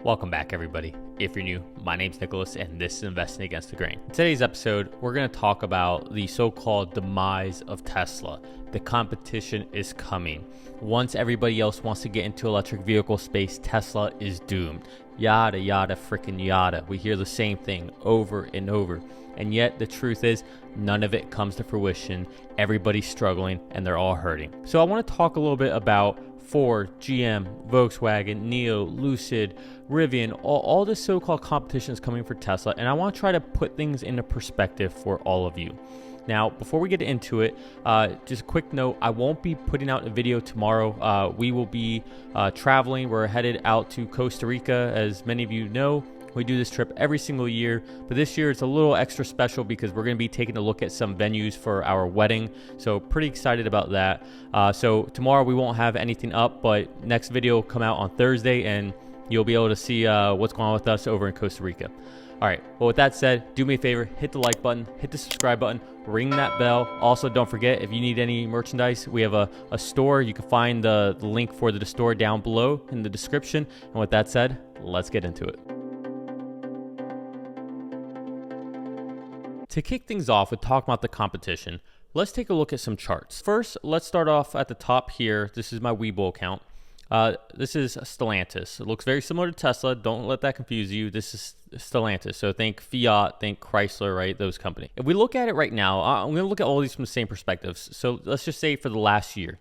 Welcome back, everybody. If you're new, my name's Nicholas, and this is Investing Against the Grain. In today's episode, we're going to talk about the so-called demise of Tesla. The competition is coming. Once everybody else wants to get into electric vehicle space, Tesla is doomed. Yada, yada, freaking yada. We hear the same thing over and over. And yet, the truth is, none of it comes to fruition. Everybody's struggling, and they're all hurting. So I want to talk a little bit about Ford, GM, Volkswagen, NIO, Lucid, Rivian, all this so-called competition is coming for Tesla, and I want to try to put things into perspective for all of you. Now, before we get into it, just a quick note, I won't be putting out a video tomorrow. We will be traveling. We're headed out to Costa Rica, as many of you know. We do this trip every single year, but this year it's a little extra special because we're going to be taking a look at some venues for our wedding. So pretty excited about that. So tomorrow we won't have anything up, but next video will come out on Thursday and you'll be able to see what's going on with us over in Costa Rica. All right, well, with that said, do me a favor, hit the like button, hit the subscribe button, ring that bell. Also, don't forget, if you need any merchandise, we have a store. You can find the link for the store down below in the description. And with that said, let's get into it. To kick things off with talking about the competition, let's take a look at some charts. First, let's start off at the top here. This is my Webull account. This is Stellantis. It looks very similar to Tesla. Don't let that confuse you. This is Stellantis. So think Fiat, think Chrysler, right? Those companies. If we look at it right now, I'm going to look at all these from the same perspectives. So let's just say for the last year.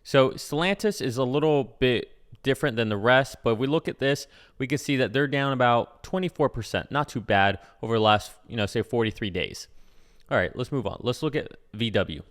So Stellantis is a little bit different than the rest, but if we look at this, we can see that they're down about 24%, not too bad over the last, say 43 days. All right, let's move on. Let's look at VW.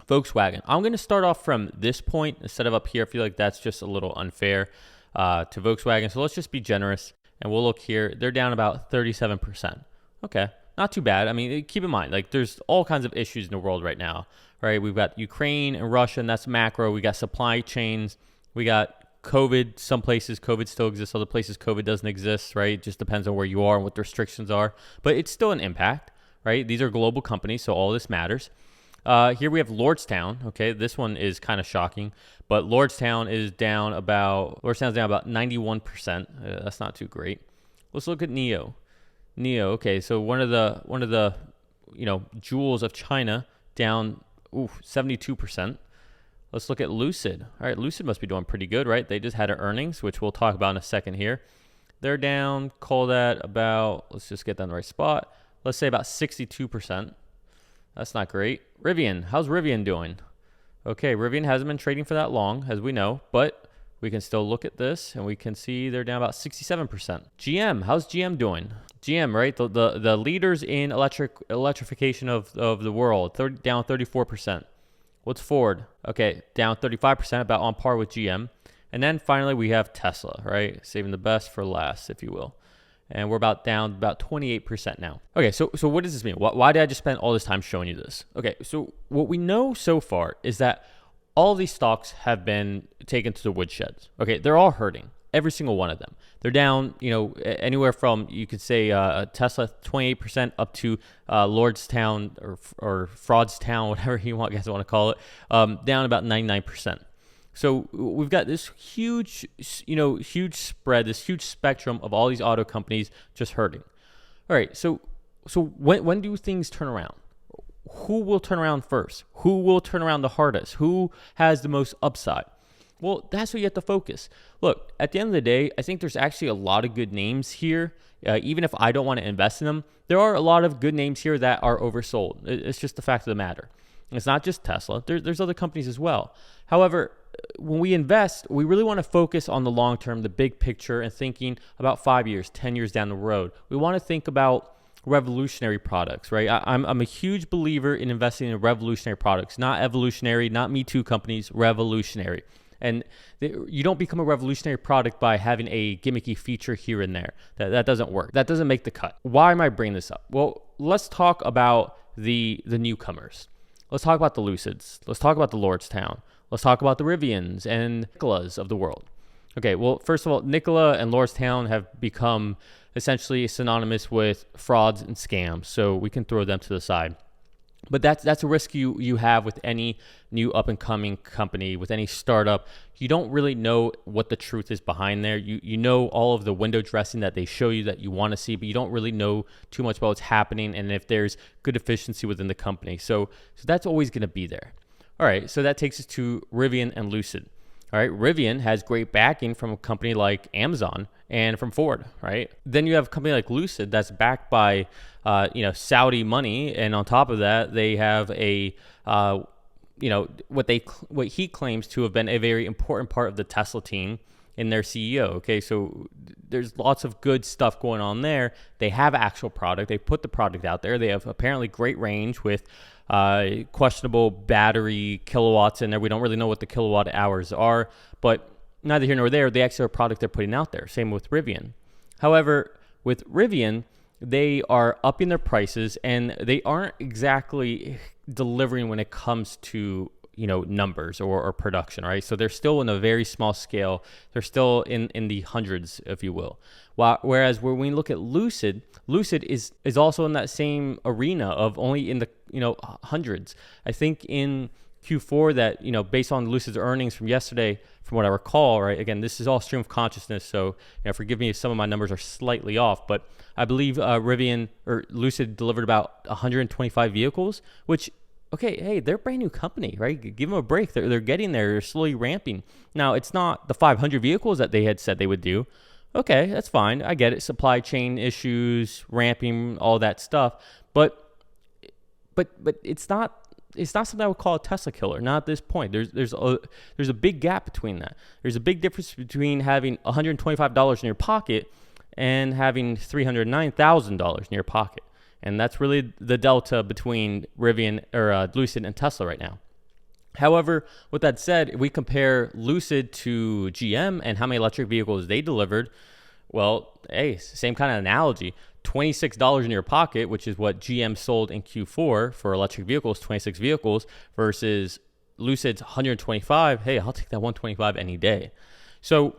Volkswagen. I'm going to start off from this point instead of up here. I feel like that's just a little unfair to Volkswagen. So let's just be generous and we'll look here. They're down about 37%. Okay, not too bad. I mean, keep in mind, like there's all kinds of issues in the world right now, right? We've got Ukraine and Russia, and that's macro. We got supply chains. We got COVID. Some places COVID still exists. Other places COVID doesn't exist, right? It just depends on where you are and what the restrictions are. But it's still an impact, right? These are global companies, so all this matters. Here we have Lordstown. Okay, this one is kind of shocking, but Lordstown is down about 91%. That's not too great. Let's look at NIO. Okay, so one of the jewels of China, down 72%. Let's look at Lucid. All right, Lucid must be doing pretty good, right? They just had their earnings, which we'll talk about in a second here. They're down, call that about, let's just get that in the right spot. Let's say about 62%. That's not great. Rivian, how's Rivian doing? Okay, Rivian hasn't been trading for that long, as we know, but we can still look at this and we can see they're down about 67%. GM, how's GM doing? GM, right? The leaders in electrification of the world, down 34%. What's Ford? Okay, down 35%, about on par with GM. And then finally we have Tesla, right? Saving the best for last, if you will. And we're down about 28% now. Okay, so what does this mean? Why did I just spend all this time showing you this? Okay, so what we know so far is that all of these stocks have been taken to the woodsheds. Okay, they're all hurting. Every single one of them. They're down, anywhere from, you could say, Tesla 28% up to Lordstown or Fraudstown, whatever you guys want to call it, down about 99%. So we've got this huge spread, this huge spectrum of all these auto companies just hurting. All right, so when do things turn around? Who will turn around first? Who will turn around the hardest? Who has the most upside? Well, that's what you have to focus. Look, at the end of the day, I think there's actually a lot of good names here. Even if I don't want to invest in them, there are a lot of good names here that are oversold. It's just the fact of the matter. It's not just Tesla. There's other companies as well. However, when we invest, we really want to focus on the long term, the big picture, and thinking about 5 years, 10 years down the road. We want to think about revolutionary products, right? I'm a huge believer in investing in revolutionary products, not evolutionary, not Me Too companies, revolutionary. And you don't become a revolutionary product by having a gimmicky feature here and there. That doesn't work. That doesn't make the cut. Why am I bringing this up? Well, let's talk about the newcomers. Let's talk about the Lucids. Let's talk about the Lordstown. Let's talk about the Rivians and Nikolas of the world. Okay, well, first of all, Nikola and Lordstown have become essentially synonymous with frauds and scams, so we can throw them to the side. But that's a risk you have with any new up and coming company, with any startup. You don't really know what the truth is behind there. You know all of the window dressing that they show you that you want to see, but you don't really know too much about what's happening and if there's good efficiency within the company. So that's always going to be there. All right, so that takes us to Rivian and Lucid. All right, Rivian has great backing from a company like Amazon and from Ford, right? Then you have a company like Lucid that's backed by, Saudi money, and on top of that, they have a, what he claims to have been a very important part of the Tesla team in their CEO. Okay, so there's lots of good stuff going on there. They have actual product. They put the product out there. They have apparently great range with questionable battery kilowatts in there. We don't really know what the kilowatt hours are, but neither here nor there. They actually have a product they're putting out there. Same with Rivian. However, with Rivian, they are upping their prices and they aren't exactly delivering when it comes to numbers or production, right? So they're still in a very small scale. They're still in the hundreds, if you will. Whereas when we look at Lucid is also in that same arena of only in the hundreds. I think in Q4 that based on Lucid's earnings from yesterday, from what I recall, right? Again, this is all stream of consciousness, so forgive me if some of my numbers are slightly off, but I believe Rivian or Lucid delivered about 125 vehicles, which, okay, hey, they're a brand new company, right? Give them a break. They're getting there. They're slowly ramping. Now, it's not the 500 vehicles that they had said they would do. Okay, that's fine. I get it. Supply chain issues, ramping, all that stuff. But it's not something I would call a Tesla killer. Not at this point. There's a big gap between that. There's a big difference between having $125 in your pocket and having $309,000 in your pocket. And that's really the delta between Rivian or Lucid and Tesla right now. However, with that said, if we compare Lucid to GM and how many electric vehicles they delivered, well, hey, same kind of analogy. $26 in your pocket, which is what GM sold in Q4 for electric vehicles, 26 vehicles, versus Lucid's 125. Hey, I'll take that 125 any day. So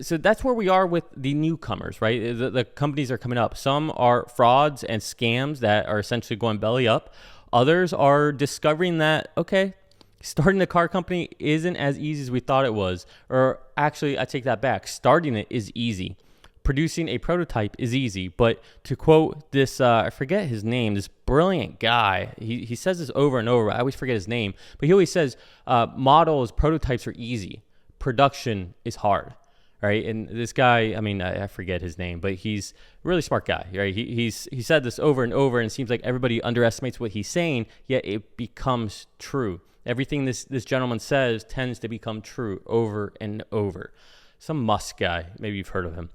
that's where we are with the newcomers, right? The companies are coming up. Some are frauds and scams that are essentially going belly up. Others are discovering that, okay, starting a car company isn't as easy as we thought it was. Or actually, I take that back. Starting it is easy. Producing a prototype is easy. But to quote this, I forget his name, this brilliant guy, he says this over and over. I always forget his name. But he always says prototypes are easy. Production is hard. Right, and this guy, I forget his name, but he's a really smart guy, right? He said this over and over, and it seems like everybody underestimates what he's saying, yet it becomes true. Everything this gentleman says tends to become true over and over. Some Musk guy, maybe you've heard of him.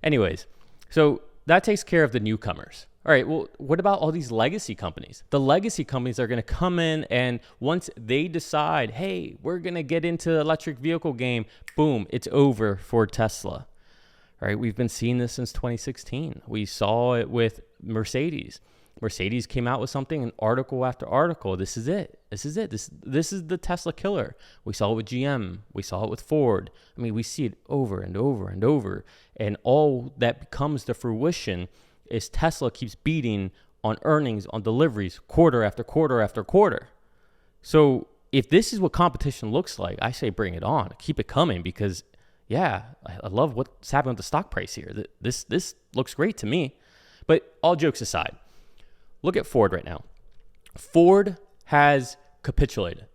Anyways, so that takes care of the newcomers. All right, well, what about all these legacy companies? The legacy companies are going to come in, and once they decide, hey, we're going to get into the electric vehicle game, boom, it's over for Tesla. All right, we've been seeing this since 2016. We saw it with Mercedes. Mercedes came out with something, and article after article, this is it. This is the Tesla killer. We saw it with GM. We saw it with Ford. We see it over and over and over, and all that comes to fruition is Tesla keeps beating on earnings, on deliveries, quarter after quarter after quarter. So if this is what competition looks like, I say bring it on. Keep it coming because, yeah, I love what's happening with the stock price here. This looks great to me. But all jokes aside, look at Ford right now. Ford has capitulated,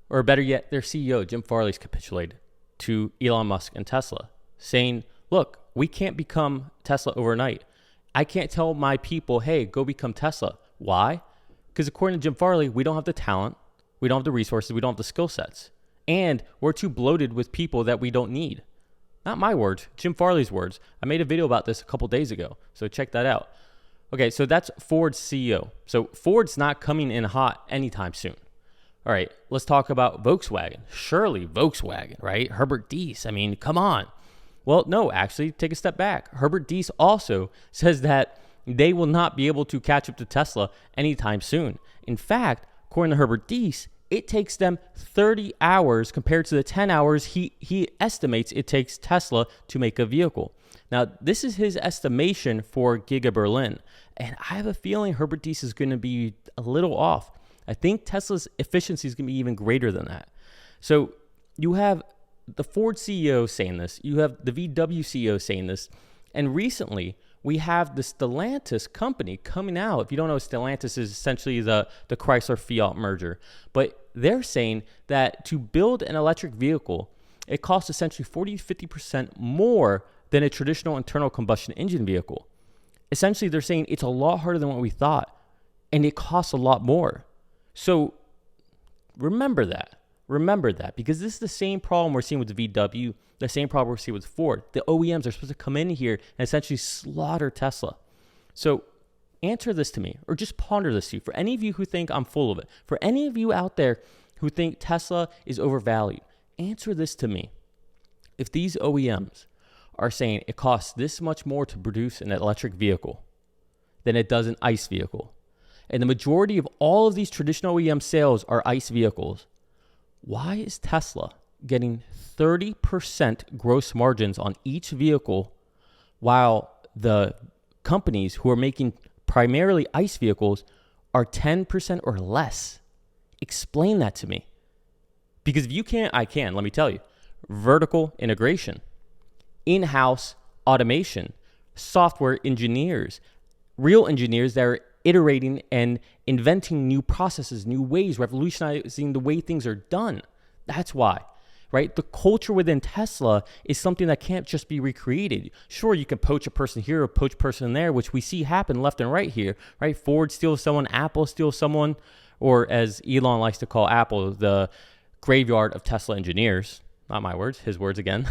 or better yet, their CEO, Jim Farley's capitulated to Elon Musk and Tesla, saying, look, we can't become Tesla overnight. I can't tell my people, hey, go become Tesla. Why? Because according to Jim Farley, we don't have the talent, we don't have the resources, we don't have the skill sets. And we're too bloated with people that we don't need. Not my words, Jim Farley's words. I made a video about this a couple days ago, so check that out. Okay, so that's Ford's CEO. So Ford's not coming in hot anytime soon. All right, let's talk about Volkswagen. Surely Volkswagen, right? Herbert Diess, come on. Well, no, actually, take a step back. Herbert Diess also says that they will not be able to catch up to Tesla anytime soon. In fact, according to Herbert Diess, it takes them 30 hours compared to the 10 hours he estimates it takes Tesla to make a vehicle. Now, this is his estimation for Giga Berlin. And I have a feeling Herbert Diess is going to be a little off. I think Tesla's efficiency is going to be even greater than that. So you have the Ford CEO saying this, you have the VW CEO saying this, and recently we have the Stellantis company coming out. If you don't know, Stellantis is essentially the Chrysler Fiat merger, but they're saying that to build an electric vehicle, it costs essentially 40 to 50% more than a traditional internal combustion engine vehicle. Essentially, they're saying it's a lot harder than what we thought, and it costs a lot more. So remember that. Remember that, because this is the same problem we're seeing with the VW, the same problem we're seeing with Ford. The OEMs are supposed to come in here and essentially slaughter Tesla. So answer this to me, or just ponder this to you. For any of you who think I'm full of it, for any of you out there who think Tesla is overvalued, answer this to me. If these OEMs are saying it costs this much more to produce an electric vehicle than it does an ICE vehicle, and the majority of all of these traditional OEM sales are ICE vehicles, why is Tesla getting 30% gross margins on each vehicle while the companies who are making primarily ICE vehicles are 10% or less? Explain that to me. Because if you can't, I can. Let me tell you. Vertical integration, in-house automation, software engineers, real engineers that are iterating and inventing new processes, new ways, revolutionizing the way things are done. That's why, right? The culture within Tesla is something that can't just be recreated. Sure, you can poach a person here or poach a person there, which we see happen left and right here, right? Ford steals someone, Apple steals someone, or as Elon likes to call Apple, the graveyard of Tesla engineers. Not my words, his words again.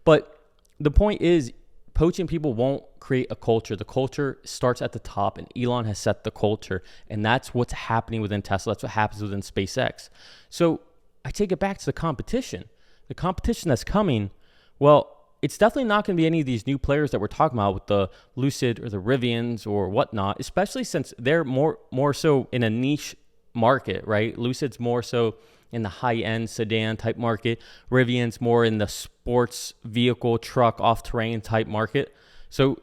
But the point is, poaching people won't create a culture. The culture starts at the top, and Elon has set the culture, and that's what's happening within Tesla. That's what happens within SpaceX. So I take it back to the competition. The competition that's coming, well, it's definitely not going to be any of these new players that we're talking about with the Lucid or the Rivians or whatnot, especially since they're more so in a niche market, right? Lucid's more so in the high-end sedan type market. Rivian's more in the sports vehicle, truck, off-terrain type market. So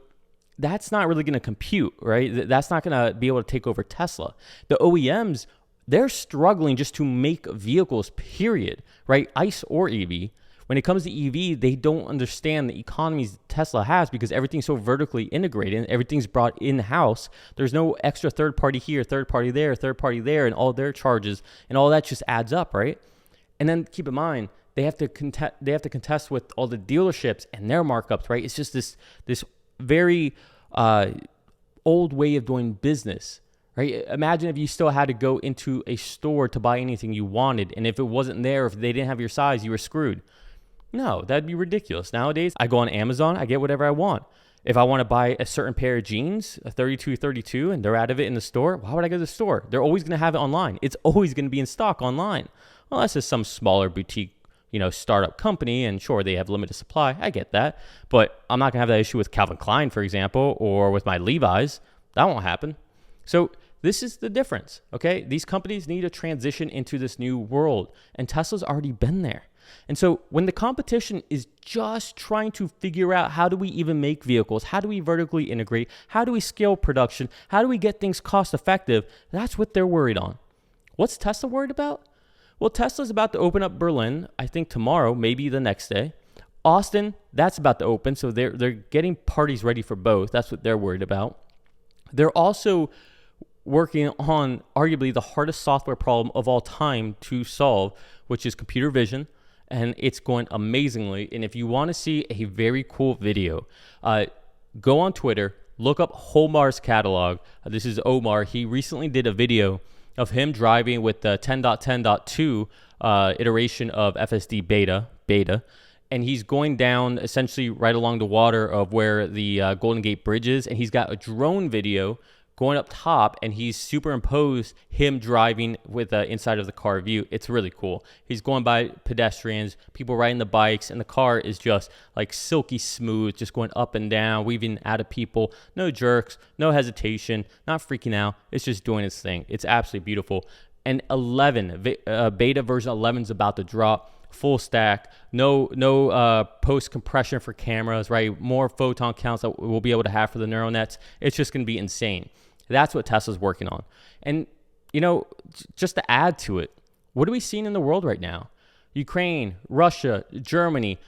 that's not really going to compute, right? That's not going to be able to take over Tesla. The OEMs, they're struggling just to make vehicles, period, right? ICE or EV. When it comes to EV, they don't understand the economies Tesla has because everything's so vertically integrated and everything's brought in-house. There's no extra third party here, third party there, and all their charges, and all that just adds up, right? And then keep in mind, they have to contest with all the dealerships and their markups, right? It's just this very old way of doing business, right? Imagine if you still had to go into a store to buy anything you wanted, and if it wasn't there, if they didn't have your size, you were screwed. No, that'd be ridiculous. Nowadays, I go on Amazon, I get whatever I want. If I want to buy a certain pair of jeans, a 32, and they're out of it in the store, why would I go to the store? They're always going to have it online. It's always going to be in stock online. Well, that's just some smaller boutique, startup company, and sure, they have limited supply. I get that. But I'm not going to have that issue with Calvin Klein, for example, or with my Levi's. That won't happen. So this is the difference, okay? These companies need to transition into this new world, and Tesla's already been there. And so when the competition is just trying to figure out how do we even make vehicles, how do we vertically integrate, how do we scale production, how do we get things cost effective, that's what they're worried on. What's Tesla worried about? Well, Tesla's about to open up Berlin, I think tomorrow, maybe the next day. Austin, that's about to open, so they're getting parties ready for both. That's what they're worried about. They're also working on arguably the hardest software problem of all time to solve, which is computer vision. And it's going amazingly. And if you want to see a very cool video, go on Twitter, look up Homar's catalog. This is Omar. He recently did a video of him driving with the 10.10.2 iteration of FSD beta. And he's going down essentially right along the water of where the Golden Gate Bridge is. And he's got a drone video going up top, and he's superimposed him driving with the inside of the car view. It's really cool. He's going by pedestrians, people riding the bikes, and the car is just like silky smooth, just going up and down, weaving out of people. No jerks, no hesitation, not freaking out. It's just doing its thing. It's absolutely beautiful. And beta version 11 is about to drop. Full stack, no post compression for cameras, right? More photon counts that we'll be able to have for the neural nets. It's just going to be insane. That's what Tesla's working on. And you know, just to add to it, what are we seeing in the world right now? Ukraine, Russia, Germany,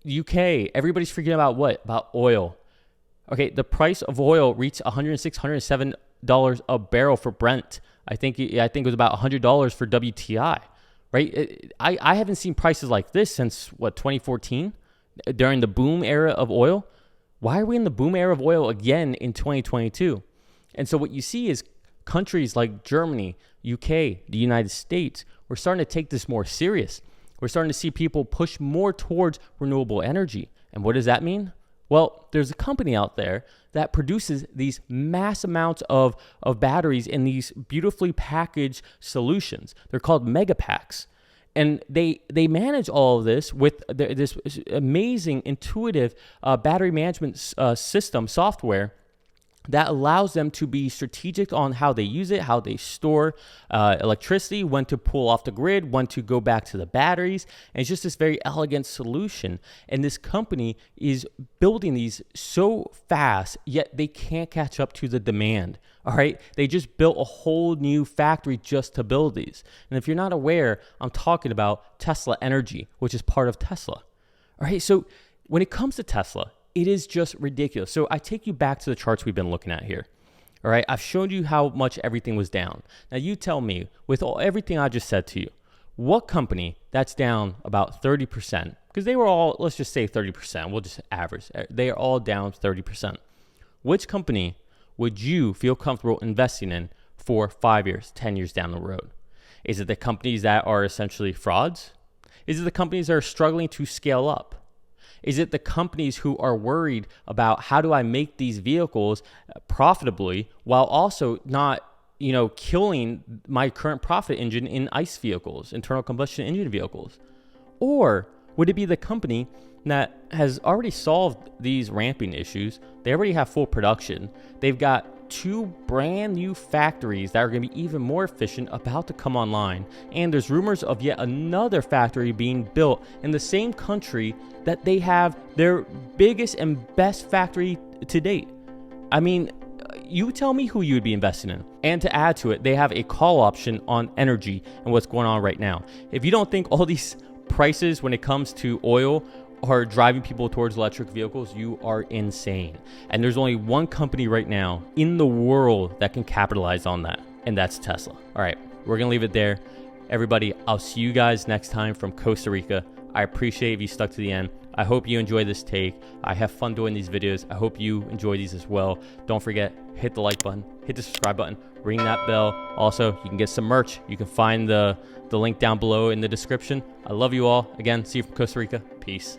UK, everybody's freaking about what? About oil. Okay, the price of oil reached $106, $107 a barrel for Brent. I think it was about $100 for WTI, right? I haven't seen prices like this since, what, 2014? During the boom era of oil. Why are we in the boom era of oil again in 2022? And so what you see is countries like Germany, UK, the United States, we're starting to take this more serious. We're starting to see people push more towards renewable energy. And what does that mean? Well, there's a company out there that produces these mass amounts of batteries in these beautifully packaged solutions. They're called mega packs. And they manage all of this with this amazing, intuitive battery management system software that allows them to be strategic on how they use it, how they store electricity, when to pull off the grid, when to go back to the batteries. And it's just this very elegant solution. And this company is building these so fast, yet they can't catch up to the demand. All right. They just built a whole new factory just to build these. And if you're not aware, I'm talking about Tesla Energy, which is part of Tesla. All right. So when it comes to Tesla, it is just ridiculous. So I take you back to the charts we've been looking at here. All right. I've shown you how much everything was down. Now you tell me, with everything I just said to you, what company that's down about 30%, because they were all, let's just say 30%. We'll just average. They are all down 30%. Which company would you feel comfortable investing in for 5 years, 10 years down the road? Is it the companies that are essentially frauds? Is it the companies that are struggling to scale up? Is it the companies who are worried about how do I make these vehicles profitably while also not, killing my current profit engine in ICE vehicles, internal combustion engine vehicles? Or would it be the company that has already solved these ramping issues? They already have full production. They've got 2 brand new factories that are going to be even more efficient about to come online. And there's rumors of yet another factory being built in the same country that they have their biggest and best factory to date. I mean, you tell me who you would be investing in. And to add to it, they have a call option on energy and what's going on right now. If you don't think all these prices when it comes to oil are driving people towards electric vehicles, you are insane. And there's only one company right now in the world that can capitalize on that, and that's Tesla. All right, we're gonna leave it there. Everybody, I'll see you guys next time from Costa Rica. I appreciate if you stuck to the end. I hope you enjoy this take. I have fun doing these videos. I hope you enjoy these as well. Don't forget, hit the like button, hit the subscribe button, ring that bell. Also, you can get some merch. You can find the link down below in the description. I love you all. Again, see you from Costa Rica. Peace.